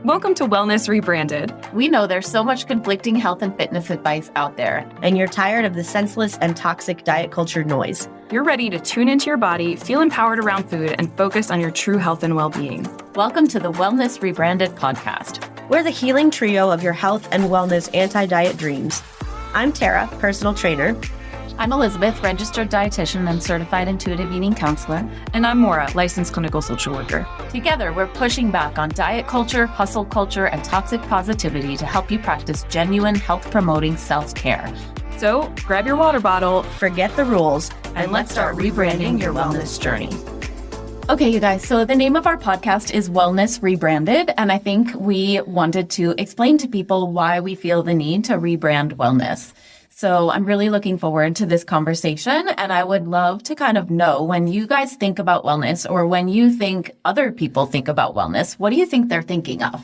Welcome to Wellness Rebranded. We know there's so much conflicting health and fitness advice out there. And you're tired of the senseless and toxic diet culture noise. You're ready to tune into your body, feel empowered around food, and focus on your true health and well-being. Welcome to the Wellness Rebranded podcast. We're the healing trio of your health and wellness anti-diet dreams. I'm Tara, personal trainer. I'm Elizabeth, registered dietitian and certified intuitive eating counselor. And I'm Maura, licensed clinical social worker. Together, we're pushing back on diet culture, hustle culture, and toxic positivity to help you practice genuine health-promoting self-care. So grab your water bottle, forget the rules, and let's start rebranding your wellness journey. Okay, you guys, so the name of our podcast is Wellness Rebranded, and I think we wanted to explain to people why we feel the need to rebrand wellness. So I'm really looking forward to this conversation, and I would love to kind of know, when you guys think about wellness, or when you think other people think about wellness, what do you think they're thinking of?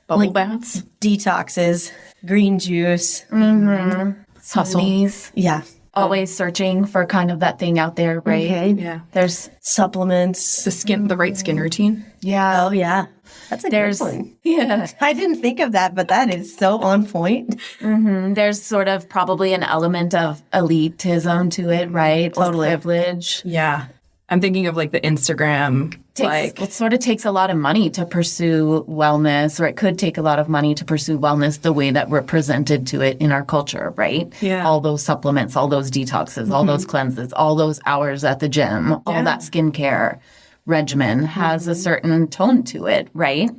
bubble baths, detoxes, green juice, Smoothies. Yeah. Always searching for kind of that thing out there, right? Okay. Yeah. There's Supplements. the right skin routine. Oh, yeah. That's a There's good one. yeah. I didn't think of that, but that is so on point. There's sort of probably an element of elitism to it, right? Totally. Privilege. Yeah. I'm thinking of like the Instagram, It sort of takes a lot of money to pursue wellness, or it could take a lot of money to pursue wellness the way that we're presented to it in our culture, right? Yeah. All those supplements, all those detoxes, all those cleanses, all those hours at the gym, all that skincare regimen has a certain tone to it, right?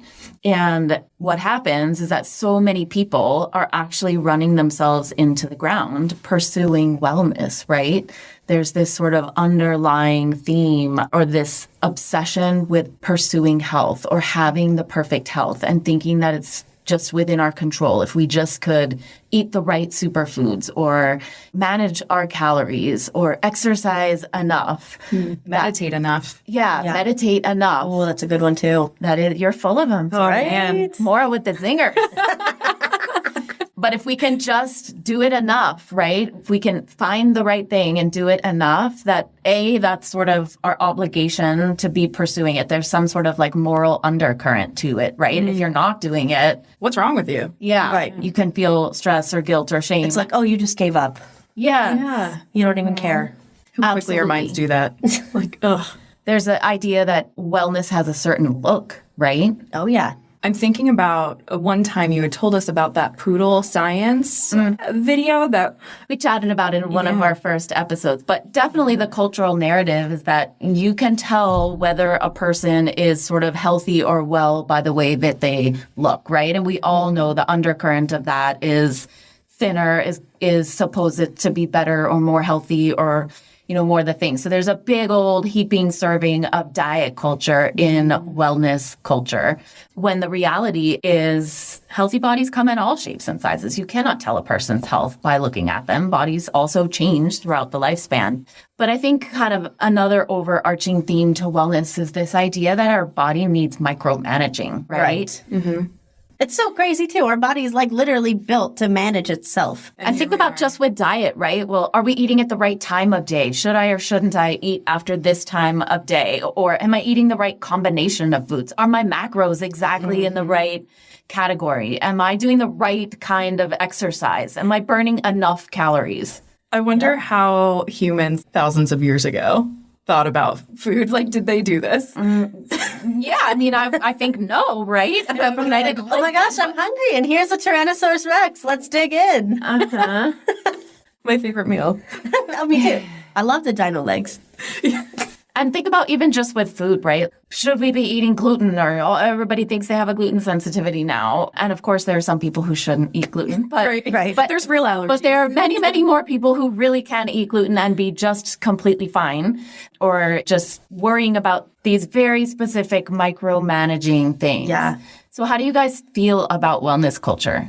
And what happens is that so many people are actually running themselves into the ground pursuing wellness, right? There's this sort of underlying theme or this obsession with pursuing health or having the perfect health and thinking that it's just within our control. If we just could eat the right superfoods or manage our calories or exercise enough. meditate enough. Meditate enough. Oh, that's a good one, too. That is, you're full of them. All right. man. More with the zinger. But if we can just do it enough, right? If we can find the right thing and do it enough, that's sort of our obligation to be pursuing it. There's some sort of like moral undercurrent to it, right? If you're not doing it, What's wrong with you? Right. you can feel stress or guilt or shame. It's like, oh, you just gave up. yeah. You don't even care. How quickly our minds do that. Like, ugh. There's an idea that wellness has a certain look, right? Oh, yeah. I'm thinking about one time you had told us about that poodle science video that We chatted about it in one of our first episodes, but definitely the cultural narrative is that you can tell whether a person is sort of healthy or well by the way that they look, right? And we all know the undercurrent of that is thinner is supposed to be better or more healthy or more the things. So there's a big old heaping serving of diet culture in wellness culture, when the reality is healthy bodies come in all shapes and sizes. You cannot tell a person's health by looking at them. Bodies also change throughout the lifespan. But I think kind of another overarching theme to wellness is this idea that our body needs micromanaging, right? It's so crazy, too. Our body is like literally built to manage itself. And think about just with diet, right? Well, are we eating at the right time of day? Should I or shouldn't I eat after this time of day? Or am I eating the right combination of foods? Are my macros exactly in the right category? Am I doing the right kind of exercise? Am I burning enough calories? I wonder how humans thousands of years ago thought about food. Like, did they do this? Yeah, I mean, I think no, right? Oh my gosh, I'm hungry, and here's a Tyrannosaurus Rex. Let's dig in. My favorite meal. Oh, me too. I love the dino legs. And think about even just with food, right? Should we be eating gluten? Or everybody thinks they have a gluten sensitivity now. And of course, there are some people who shouldn't eat gluten. But, Right. but There's real allergies. But there are many, many more people who really can eat gluten and be just completely fine, or just worrying about these very specific micromanaging things. Yeah. So how do you guys feel about wellness culture?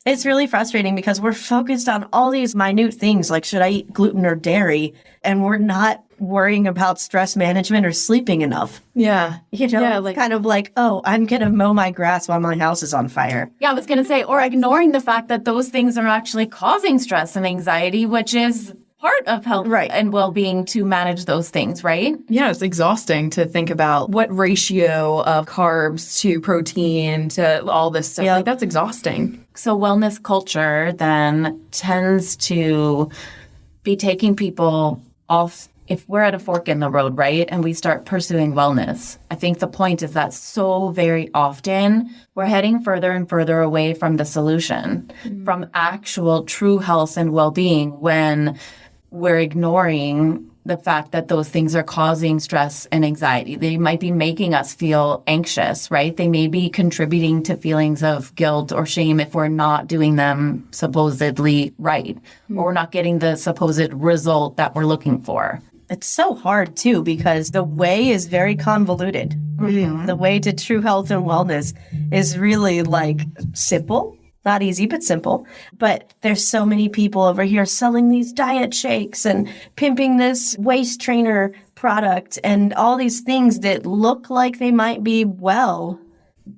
It's really frustrating because we're focused on all these minute things like, should I eat gluten or dairy? And we're not worrying about stress management or sleeping enough. Yeah. It's kind of like, oh, I'm going to mow my grass while my house is on fire. Yeah, I was going to say, or ignoring the fact that those things are actually causing stress and anxiety, which is part of health Right. and well-being to manage those things, right? Yeah, it's exhausting to think about what ratio of carbs to protein to all this stuff. Yeah. Like, that's exhausting. So wellness culture then tends to be taking people off. If we're at a fork in the road, right, and we start pursuing wellness, I think the point is that so very often we're heading further and further away from the solution, from actual true health and well-being, when we're ignoring the fact that those things are causing stress and anxiety. They might be making us feel anxious, right? They may be contributing to feelings of guilt or shame if we're not doing them supposedly right, or we're not getting the supposed result that we're looking for. It's so hard too because the way is very convoluted. The way to true health and wellness is really like simple. Not easy, but simple. But there's so many people over here selling these diet shakes and pimping this waist trainer product and all these things that look like they might be well,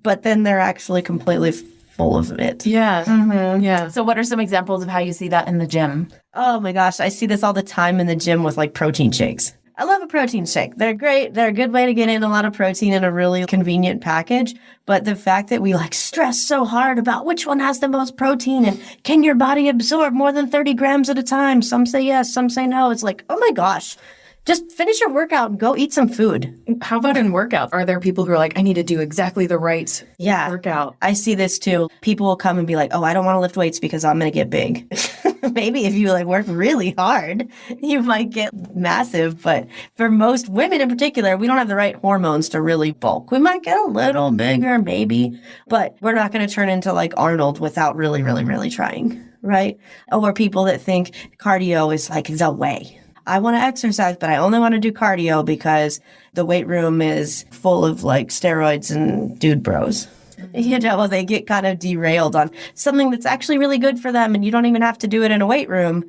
but then they're actually completely full of it. Yeah. Yeah. So what are some examples of how you see that in the gym? Oh my gosh, I see this all the time in the gym with like protein shakes. I love a protein shake. They're great. They're a good way to get in a lot of protein in a really convenient package. But the fact that we like stress so hard about which one has the most protein and can your body absorb more than 30 grams at a time? Some say yes, some say no. It's like, oh my gosh, just finish your workout and go eat some food. How about in workouts? Are there people who are like, I need to do exactly the right Yeah. workout? I see this too. People will come and be like, oh, I don't want to lift weights because I'm going to get big. Maybe if you like work really hard, you might get massive. But for most women in particular, we don't have the right hormones to really bulk. We might get a little bigger, maybe, but we're not going to turn into like Arnold without really, really, really trying, right? Or people that think cardio is like the way. I want to exercise, but I only want to do cardio because the weight room is full of like steroids and dude bros. You know, they get kind of derailed on something that's actually really good for them, and you don't even have to do it in a weight room,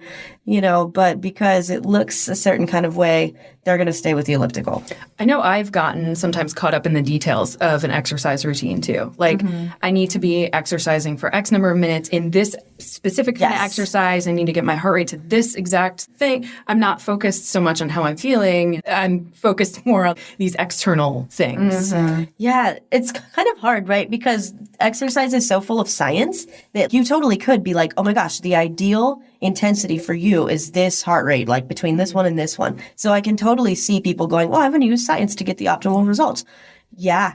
you know, but because it looks a certain kind of way, they're going to stay with the elliptical. I know I've gotten sometimes caught up in the details of an exercise routine too. Like, I need to be exercising for X number of minutes in this specific kind of Yes. exercise. I need to get my heart rate to this exact thing. I'm not focused so much on how I'm feeling. I'm focused more on these external things. Yeah, it's kind of hard, right? Because exercise is so full of science that you totally could be like, oh my gosh, the ideal intensity for you is this heart rate, like between this one and this one. So I can totally see people going, well, I'm going to use science to get the optimal results. Yeah,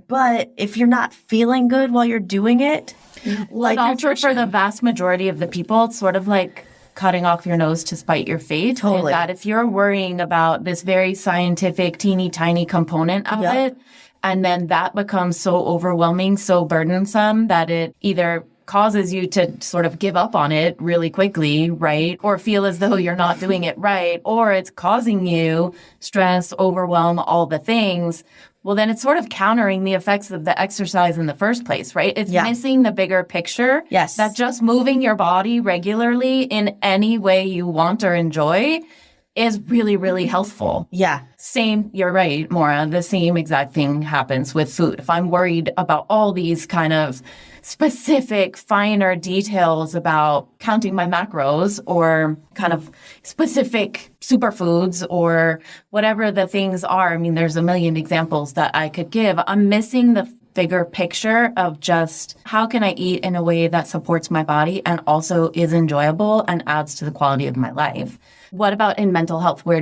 but if you're not feeling good while you're doing it, like But also for the vast majority of the people, it's sort of like cutting off your nose to spite your face. Totally. And that if you're worrying about this very scientific, teeny tiny component of Yep. it, and then that becomes so overwhelming, so burdensome that it either causes you to sort of give up on it really quickly, right? Or feel as though you're not doing it right, or it's causing you stress, overwhelm, all the things. Well, then it's sort of countering the effects of the exercise in the first place, right? It's Yeah. missing the bigger picture. Yes. That just moving your body regularly in any way you want or enjoy is really, really healthful. yeah. Same, you're right, Maura. The same exact thing happens with food. If I'm worried about all these kind of specific, finer details about counting my macros or kind of specific superfoods or whatever the things are, I mean, there's a million examples that I could give. I'm missing the bigger picture of just how can I eat in a way that supports my body and also is enjoyable and adds to the quality of my life. What about in mental health? Where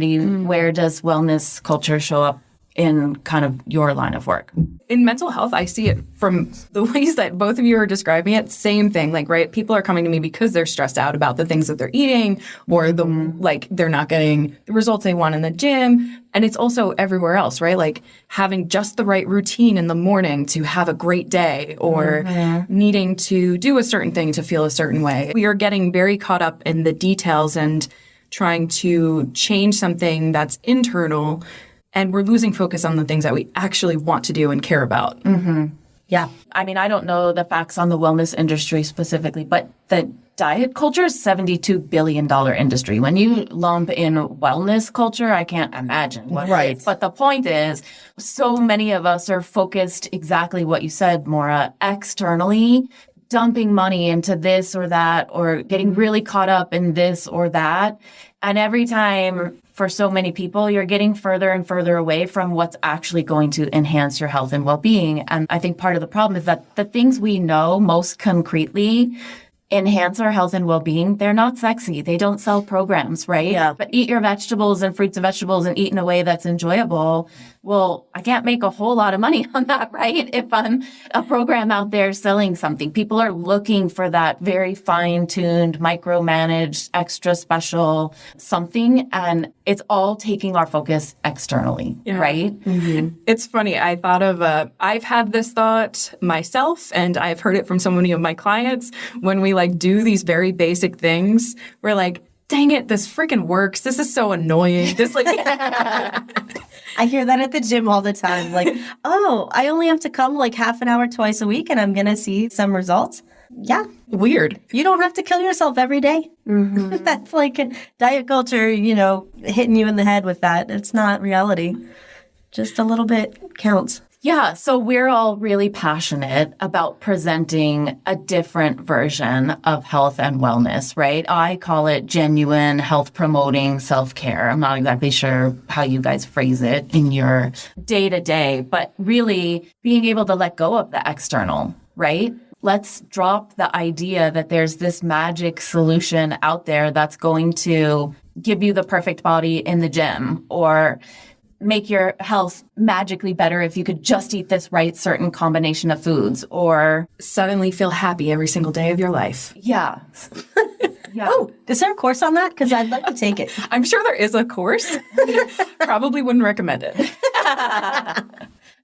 does wellness culture show up in kind of your line of work? In mental health, I see it from the ways that both of you are describing it. Same thing, like, right, people are coming to me because they're stressed out about the things that they're eating or they're not getting the results they want in the gym. And it's also everywhere else, right? Like having just the right routine in the morning to have a great day or needing to do a certain thing to feel a certain way. We are getting very caught up in the details and trying to change something that's internal, and we're losing focus on the things that we actually want to do and care about. Yeah. I mean, I don't know the facts on the wellness industry specifically, but the diet culture is $72 billion industry. When you lump in wellness culture, I can't imagine what it is. But the point is, so many of us are focused exactly what you said, Maura, externally, dumping money into this or that, or getting really caught up in this or that. And every time, for so many people, you're getting further and further away from what's actually going to enhance your health and well-being. And I think part of the problem is that the things we know most concretely enhance our health and well-being, they're not sexy. They don't sell programs, right? Yeah. But eat your vegetables and fruits and vegetables and eat in a way that's enjoyable. Well, I can't make a whole lot of money on that, right? If I'm a program out there selling something. People are looking for that very fine-tuned, micromanaged, extra special something. And it's all taking our focus externally, right? Mm-hmm. It's funny. I thought of, I've had this thought myself, and I've heard it from so many of my clients. When we like do these very basic things, we're like, dang it, this freaking works. This is so annoying. This like, I hear that at the gym all the time. Like, oh, I only have to come like half an hour twice a week and I'm going to see some results. Yeah. weird. You don't have to kill yourself every day. Mm-hmm. That's like diet culture, hitting you in the head with that. It's not reality. Just a little bit counts. Yeah, so we're all really passionate about presenting a different version of health and wellness, right? I call it genuine health promoting self-care. I'm not exactly sure how you guys phrase it in your day-to-day, but really being able to let go of the external, right? Let's drop the idea that there's this magic solution out there that's going to give you the perfect body in the gym or make your health magically better if you could just eat this right certain combination of foods or Suddenly feel happy every single day of your life. yeah. Oh, is there a course on that? Because I'd like to take it. I'm sure there is a course. Probably wouldn't recommend it.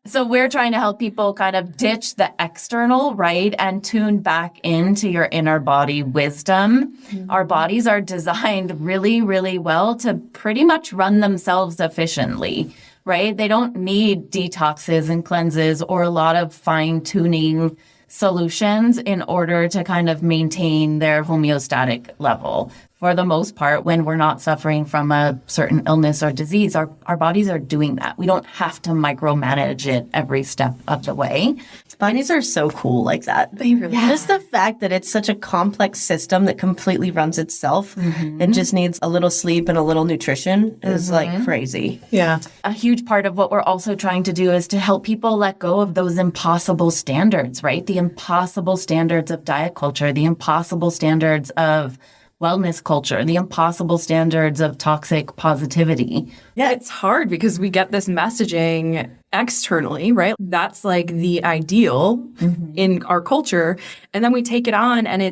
So we're trying to help people kind of ditch the external, right, and tune back into your inner body wisdom. Mm-hmm. Our bodies are designed really, really well to pretty much run themselves efficiently, right? They don't need detoxes and cleanses or a lot of fine-tuning solutions in order to kind of maintain their homeostatic level. For the most part, when we're not suffering from a certain illness or disease, our bodies are doing that. We don't have to micromanage it every step of the way. Bodies are so cool like that. They really are. Just the fact that it's such a complex system that completely runs itself and just needs a little sleep and a little nutrition is like crazy. Yeah. A huge part of what we're also trying to do is to help people let go of those impossible standards, right? The impossible standards of diet culture, the impossible standards of wellness culture, the impossible standards of toxic positivity. Yeah, it's hard because we get this messaging externally, right? That's like the ideal in our culture. And then we take it on and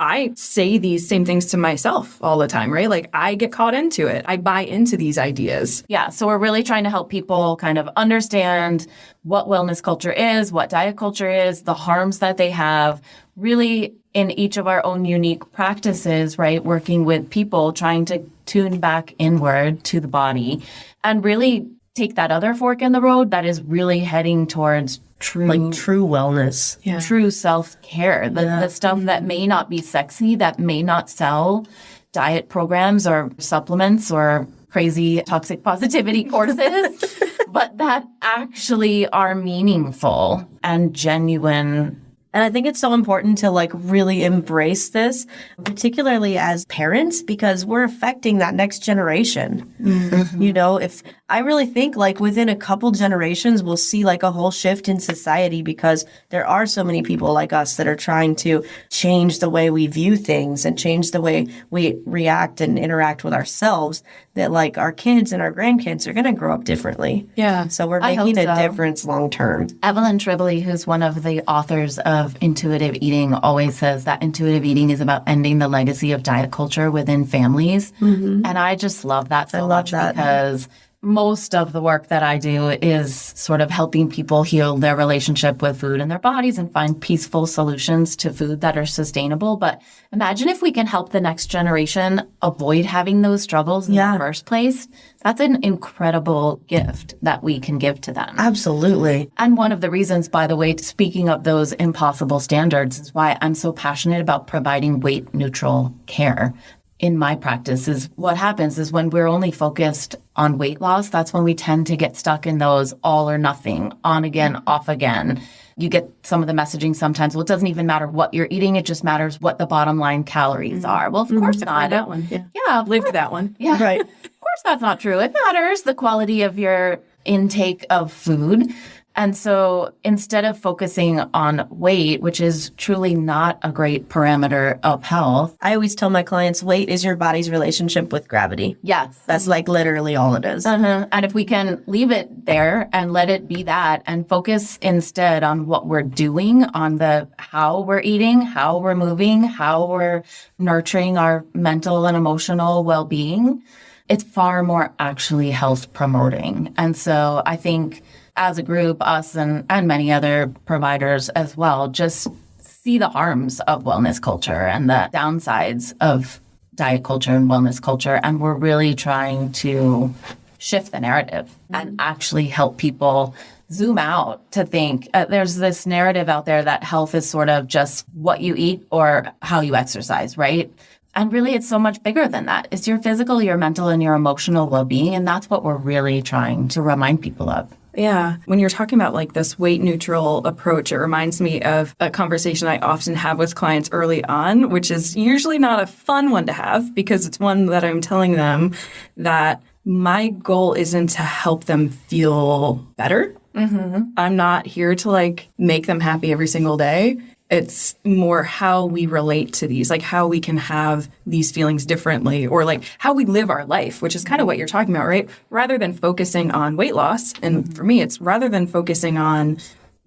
I say these same things to myself all the time, right? Like I get caught into it. I buy into these ideas. Yeah, so we're really trying to help people kind of understand what wellness culture is, what diet culture is, the harms that they have, really in each of our own unique practices, right? Working with people, trying to tune back inward to the body and really take that other fork in the road that is really heading towards true wellness. Yeah. true self-care, the stuff that may not be sexy, that may not sell diet programs or supplements or crazy toxic positivity courses, but that actually are meaningful and genuine. And I think it's so important to really embrace this, particularly as parents, because we're affecting that next generation. Mm-hmm. If I really think within a couple generations, we'll see a whole shift in society because there are so many people like us that are trying to change the way we view things and change the way we react and interact with ourselves, that our kids and our grandkids are going to grow up differently. Yeah. So we're making a difference long term. Evelyn Tribole, who's one of the authors of Intuitive Eating, always says that intuitive eating is about ending the legacy of diet culture within families. Mm-hmm. And I just love that so much because most of the work that I do is sort of helping people heal their relationship with food and their bodies and find peaceful solutions to food that are sustainable. But imagine if we can help the next generation avoid having those struggles in the first place. That's an incredible gift that we can give to them. Absolutely. And one of the reasons, by the way, speaking of those impossible standards, is why I'm so passionate about providing weight neutral care. In my practice, is what happens is when we're only focused on weight loss, that's when we tend to get stuck in those all or nothing, on again, off again. you get some of the messaging sometimes, well, it doesn't even matter what you're eating. It just matters what the bottom line calories are. Well, of course not. That one. Yeah. Yeah. Lived that one. Yeah. Right. Of course that's not true. It matters the quality of your intake of food. And so instead of focusing on weight, which is truly not a great parameter of health. I always tell my clients weight is your body's relationship with gravity. Yes. That's like literally all it is. And if we can leave it there and let it be that and focus instead on what we're doing, on the how we're eating, how we're moving, how we're nurturing our mental and emotional well-being, it's far more actually health promoting. And so I think as a group, us and many other providers as well, just see the harms of wellness culture and the downsides of diet culture and wellness culture. And we're really trying to shift the narrative and actually help people zoom out to think. There's this narrative out there that health is sort of just what you eat or how you exercise, right? And really, it's so much bigger than that. It's your physical, your mental, and your emotional well-being. And that's what we're really trying to remind people of. Yeah. When you're talking about like this weight neutral approach, it reminds me of a conversation I often have with clients early on, which is usually not a fun one to have because it's one that I'm telling them that my goal isn't to help them feel better. Mm-hmm. I'm not here to like make them happy every single day. It's more how we relate to these, like how we can have these feelings differently or like how we live our life, which is kind of what you're talking about, right? Rather than focusing on weight loss. And for me, it's rather than focusing on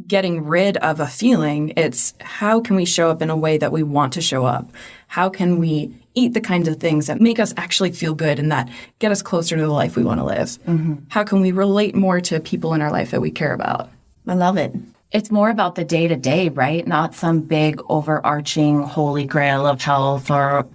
getting rid of a feeling, it's how can we show up in a way that we want to show up? How can we eat the kinds of things that make us actually feel good and that get us closer to the life we want to live? Mm-hmm. How can we relate more to people in our life that we care about? I love it. It's more about the day-to-day, right? Not some big overarching holy grail of health or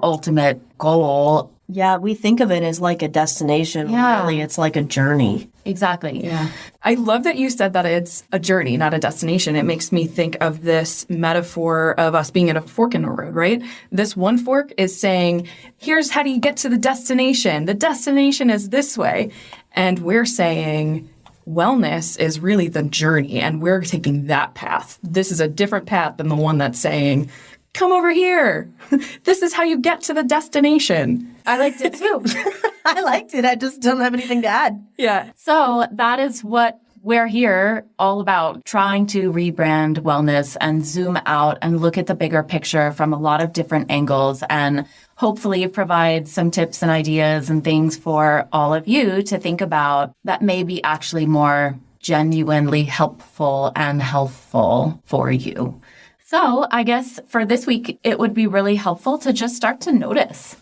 ultimate goal. Yeah, we think of it as like a destination. Yeah. Really, it's like a journey. Exactly. Yeah. I love that you said that it's a journey, not a destination. It makes me think of this metaphor of us being at a fork in the road, right? This one fork is saying, here's how do you get to the destination. The destination is this way. And we're saying, wellness is really the journey, and we're taking that path. This is a different path than the one that's saying, come over here. This is how you get to the destination. I liked it too. I liked it. I just don't have anything to add. Yeah. So that is what we're here all about, trying to rebrand wellness and zoom out and look at the bigger picture from a lot of different angles and hopefully provide some tips and ideas and things for all of you to think about that may be actually more genuinely helpful and healthful for you. So I guess for this week, it would be really helpful to just start to notice.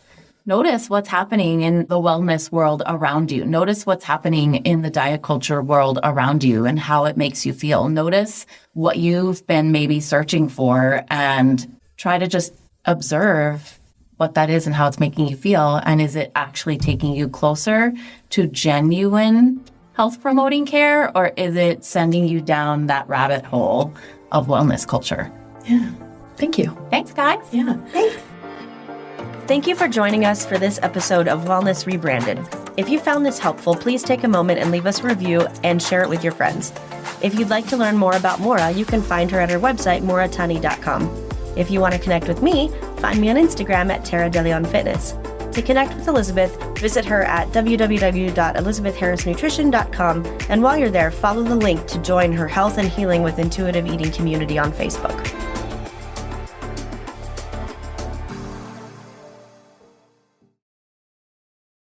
Notice what's happening in the wellness world around you. Notice what's happening in the diet culture world around you and how it makes you feel. Notice what you've been maybe searching for and try to just observe what that is and how it's making you feel. And is it actually taking you closer to genuine health promoting care, or is it sending you down that rabbit hole of wellness culture? Yeah. Thank you. Thanks, guys. Yeah. Thanks. Thank you for joining us for this episode of Wellness Rebranded. If you found this helpful, please take a moment and leave us a review and share it with your friends. If you'd like to learn more about Maura, you can find her at her website, mauratani.com. If you want to connect with me, find me on Instagram at Tara DeLeon Fitness. To connect with Elizabeth, visit her at www.elizabethharrisnutrition.com, and while you're there, follow the link to join her Health and Healing with Intuitive Eating community on Facebook.